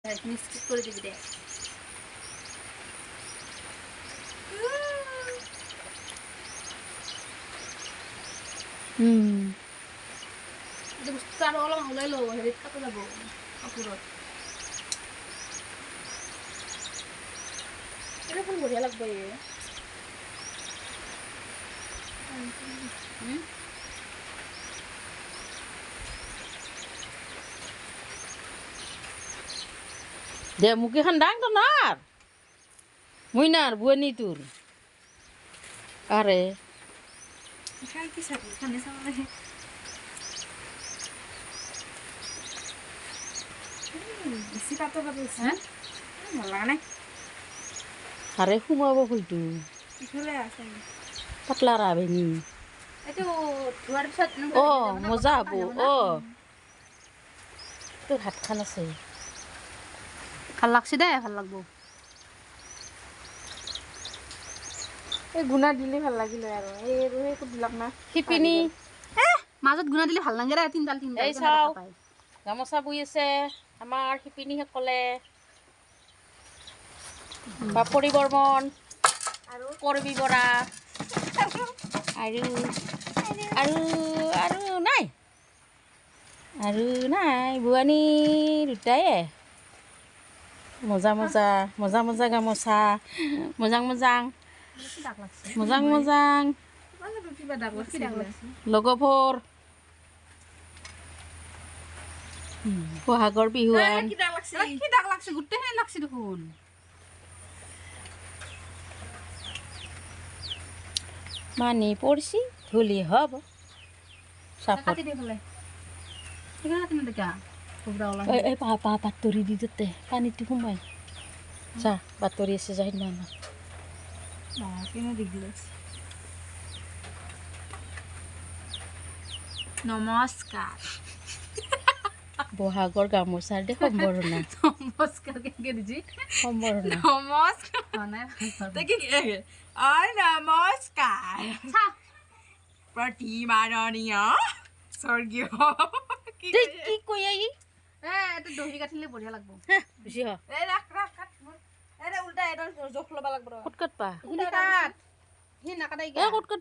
mix কৰে দিবি দে বস্তু আৰু অলপ ওলাই লওঁ হেৰিত কাটি যাব কাপোৰত এটা ফুল বঢ়িয়া লাগব দে মোক এখন দাং তো নার মুই নার বুয়ানি তোর আরে খাই কি চাবি খানে চাবলে বেছি পাতল পাতল হ্যাঁ ভাল লাগা নাই আরে সুমাব ফুলটো ইফালে আছে পাতলা রা ভেঙি এইটো ধোৱাৰ পিছত ও মজা হব ও তোর হাত খান আছে ভাল লাগছে দে ভাল লাগব এই গুণা দিলে ভাল লাগিলে আৰু এই বিলাক না শিপিনী মাজত গুণা দিলে ভাল নালাগে ৰে তিনডাল এই চাও গামোচা বই আছে আমাৰ শিপিনীসকলে বাপৰি বৰ্মন আৰু কৰবী বৰা আৰু আৰু আৰু নাই আৰু নাই বুৱানী দুটায়ে মজা মজা মজা মজা গামোচা মজাং মজাং দাগ লাগছে মজাং মজাং কিবা দাগ লাগছে লগভৰ বহাগৰ বিহুৱান কি দাগ লাগছে গোটেইখিনি লাগছে দেখোন মানি পৰছি ধূলি হ'ব চাপত কাটি দে ফলে সেইকাৰণে তুমি দেখা খুবৰা ওলাই এই বাতৰি দি তাতে পানীটো সোমাই যা বাতৰি আছে যা সিদিনা কিনো দিগদাৰ নমস্কাৰ বহাগৰ গামোচাৰ দে সম্বৰ্ধনা নমস্কাৰ কেনেকৈ দিছি সম্বৰ্ধনা নমস্কাৰ নমস্কাৰ প্ৰতিমাননীয় স্বৰ্গীয় কি কৈ আহি এইটো দহি কাটিলে বঢ়িয়া লাগব বুজি হ এই ৰাখ ৰাখ কাট এই উল্টা এটা জোখ ল'ব লাগব ক'ত ক'ত পা সি নাকাটাই ক'ত ক'ত